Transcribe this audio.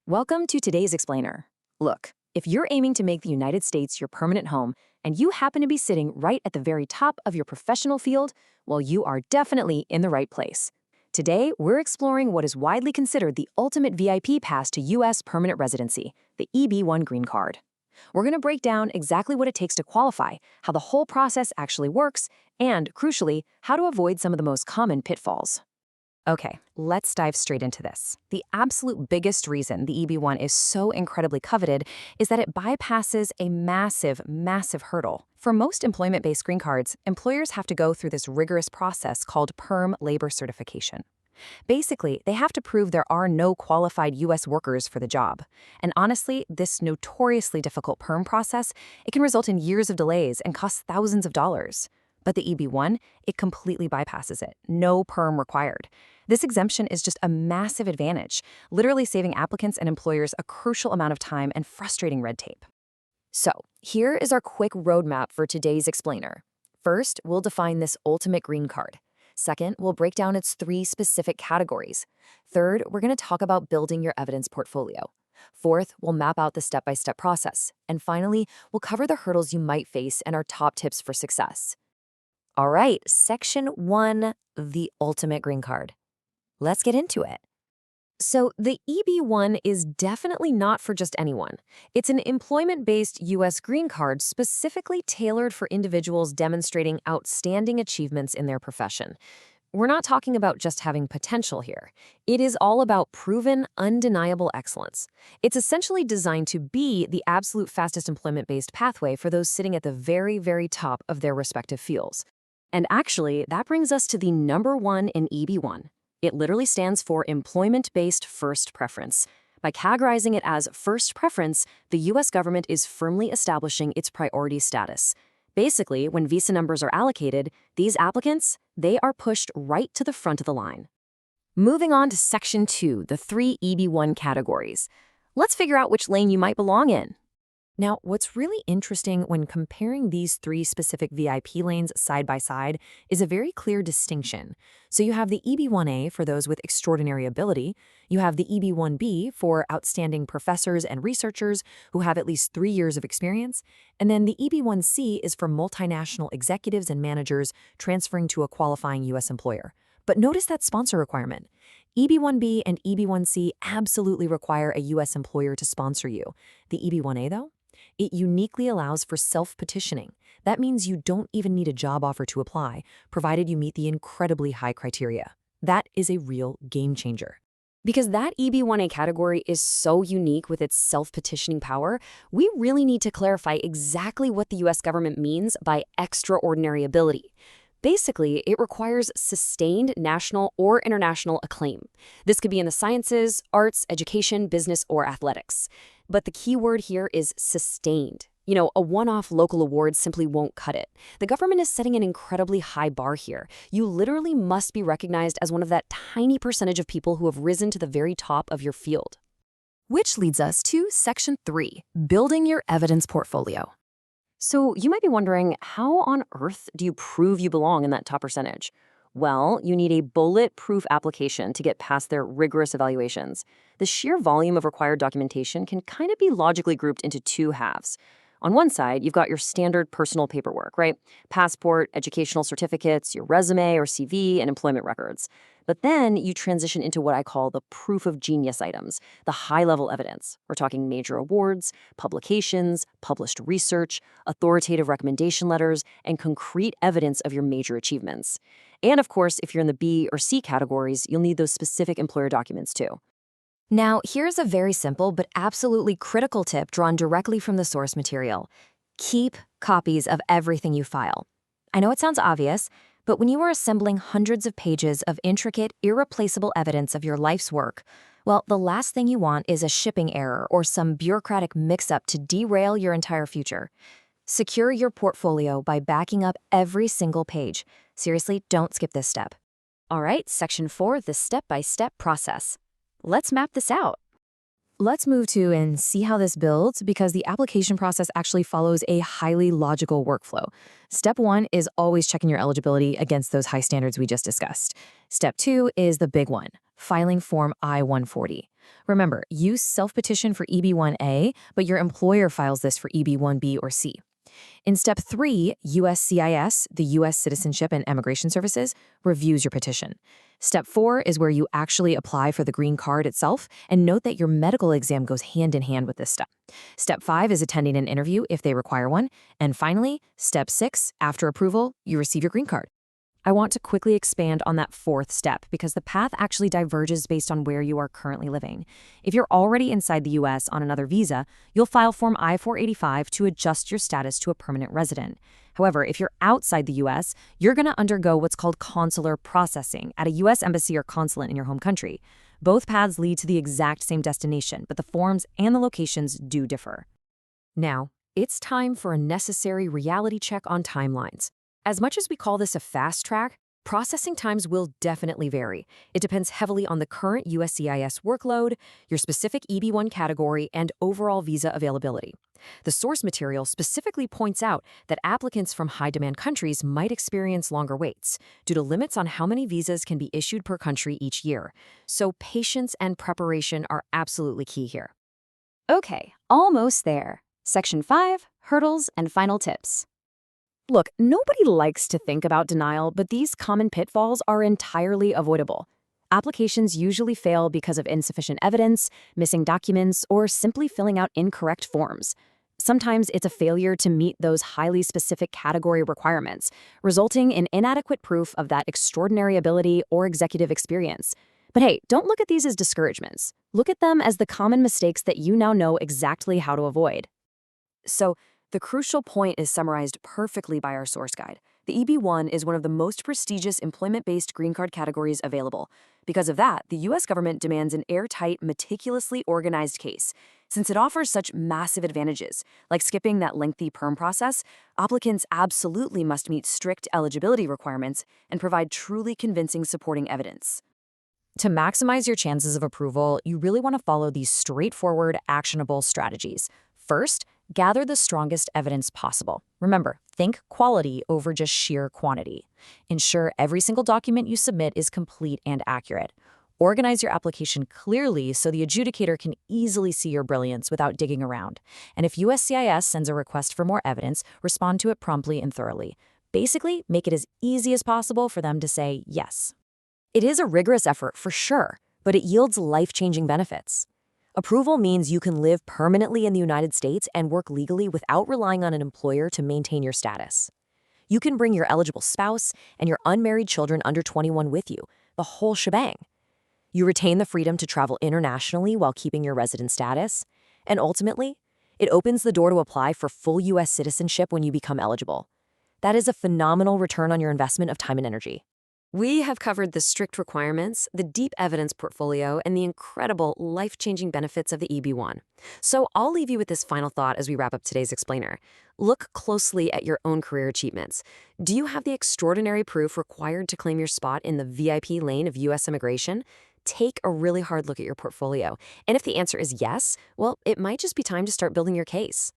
Welcome to today's explainer. Look, if you're aiming to make the United States your permanent home and you happen to be sitting right at the very top of your professional field, well, you are definitely in the right place. Today, we're exploring what is widely considered the ultimate VIP pass to U.S. permanent residency, the EB-1 green card. We're going to break down exactly what it takes to qualify, how the whole process actually works, and, crucially, how to avoid some of the most common pitfalls. Okay, let's dive straight into this. The absolute biggest reason the EB-1 is so incredibly coveted is that it bypasses a massive hurdle. For most employment-based green cards, employers have to go through this rigorous process called perm labor certification. Basically, they have to prove there are no qualified U.S. workers for the job. And honestly, this notoriously difficult perm process, it can result in years of delays and cost thousands of dollars. But the EB-1, it completely bypasses it. No perm required. This exemption is just a massive advantage, literally saving applicants and employers a crucial amount of time and frustrating red tape. So, here is our quick roadmap for today's explainer. First, we'll define this ultimate green card. Second, we'll break down its 3 specific categories. Third, we're going to talk about building your evidence portfolio. Fourth, we'll map out the step-by-step process. And finally, we'll cover the hurdles you might face and our top tips for success. All right, Section 1, the ultimate green card. Let's get into it. So the EB-1 is definitely not for just anyone. It's an employment-based U.S. green card specifically tailored for individuals demonstrating outstanding achievements in their profession. We're not talking about just having potential here. It is all about proven, undeniable excellence. It's essentially designed to be the absolute fastest employment-based pathway for those sitting at the very top of their respective fields. And actually, that brings us to the number 1 in EB-1. It literally stands for Employment-Based First Preference. By categorizing it as first preference, the U.S. government is firmly establishing its priority status. Basically, when visa numbers are allocated, these applicants, they are pushed right to the front of the line. Moving on to Section 2, the 3 EB-1 categories. Let's figure out which lane you might belong in. Now, what's really interesting when comparing these 3 specific VIP lanes side by side is a very clear distinction. So you have the EB-1A for those with extraordinary ability, you have the EB-1B for outstanding professors and researchers who have at least 3 years of experience, and then the EB-1C is for multinational executives and managers transferring to a qualifying U.S. employer. But notice that sponsor requirement. EB-1B and EB-1C absolutely require a U.S. employer to sponsor you. The EB-1A, though? It uniquely allows for self-petitioning. That means you don't even need a job offer to apply, provided you meet the incredibly high criteria. That is a real game changer. Because that EB-1A category is so unique with its self-petitioning power, we really need to clarify exactly what the U.S. government means by extraordinary ability. Basically, it requires sustained national or international acclaim. This could be in the sciences, arts, education, business, or athletics. But the key word here is sustained. You know, a one-off local award simply won't cut it. The government is setting an incredibly high bar here. You literally must be recognized as one of that tiny percentage of people who have risen to the very top of your field. Which leads us to Section 3, building your evidence portfolio. So you might be wondering, how on earth do you prove you belong in that top percentage? Well, you need a bulletproof application to get past their rigorous evaluations. The sheer volume of required documentation can kind of be logically grouped into 2 halves. On one side, you've got your standard personal paperwork, right? Passport, educational certificates, your resume or CV, and employment records. But then you transition into what I call the proof of genius items, the high-level evidence. We're talking major awards, publications, published research, authoritative recommendation letters, and concrete evidence of your major achievements. And of course, if you're in the B or C categories, you'll need those specific employer documents too. Now, here's a very simple but absolutely critical tip drawn directly from the source material. Keep copies of everything you file. I know it sounds obvious, but when you are assembling hundreds of pages of intricate, irreplaceable evidence of your life's work, well, the last thing you want is a shipping error or some bureaucratic mix-up to derail your entire future. Secure your portfolio by backing up every single page. Seriously, don't skip this step. All right, Section 4, the step-by-step process. Let's map this out. Let's move to and see how this builds because the application process actually follows a highly logical workflow. Step 1 is always checking your eligibility against those high standards we just discussed. Step 2 is the big one, filing Form I-140. Remember, you self-petition for EB-1A, but your employer files this for EB-1B or C. In step 3, USCIS, the U.S. Citizenship and Immigration Services, reviews your petition. Step 4 is where you actually apply for the green card itself, and note that your medical exam goes hand in hand with this step. Step 5 is attending an interview if they require one. And finally, step 6, after approval, you receive your green card. I want to quickly expand on that fourth step because the path actually diverges based on where you are currently living. If you're already inside the U.S. on another visa, you'll file Form I-485 to adjust your status to a permanent resident. However, if you're outside the U.S., you're going to undergo what's called consular processing at a U.S. embassy or consulate in your home country. Both paths lead to the exact same destination, but the forms and the locations do differ. Now, it's time for a necessary reality check on timelines. As much as we call this a fast track, processing times will definitely vary. It depends heavily on the current USCIS workload, your specific EB-1 category, and overall visa availability. The source material specifically points out that applicants from high-demand countries might experience longer waits due to limits on how many visas can be issued per country each year. So patience and preparation are absolutely key here. Okay, almost there. Section 5, hurdles and final tips. Look, nobody likes to think about denial, but these common pitfalls are entirely avoidable. Applications usually fail because of insufficient evidence, missing documents, or simply filling out incorrect forms. Sometimes it's a failure to meet those highly specific category requirements, resulting in inadequate proof of that extraordinary ability or executive experience. But hey, don't look at these as discouragements. Look at them as the common mistakes that you now know exactly how to avoid. So, the crucial point is summarized perfectly by our source guide. The EB-1 is one of the most prestigious employment-based green card categories available. Because of that, the U.S. government demands an airtight, meticulously organized case. Since it offers such massive advantages, like skipping that lengthy perm process, applicants absolutely must meet strict eligibility requirements and provide truly convincing supporting evidence. To maximize your chances of approval, you really want to follow these straightforward, actionable strategies. First, gather the strongest evidence possible. Remember, think quality over just sheer quantity. Ensure every single document you submit is complete and accurate. Organize your application clearly so the adjudicator can easily see your brilliance without digging around. And if USCIS sends a request for more evidence, respond to it promptly and thoroughly. Basically, make it as easy as possible for them to say yes. It is a rigorous effort for sure, but it yields life-changing benefits. Approval means you can live permanently in the United States and work legally without relying on an employer to maintain your status. You can bring your eligible spouse and your unmarried children under 21 with you, the whole shebang. You retain the freedom to travel internationally while keeping your resident status. And ultimately, it opens the door to apply for full U.S. citizenship when you become eligible. That is a phenomenal return on your investment of time and energy. We have covered the strict requirements, the deep evidence portfolio, and the incredible life-changing benefits of the EB-1. So I'll leave you with this final thought as we wrap up today's explainer. Look closely at your own career achievements. Do you have the extraordinary proof required to claim your spot in the VIP lane of U.S. immigration? Take a really hard look at your portfolio. And if the answer is yes, well, it might just be time to start building your case.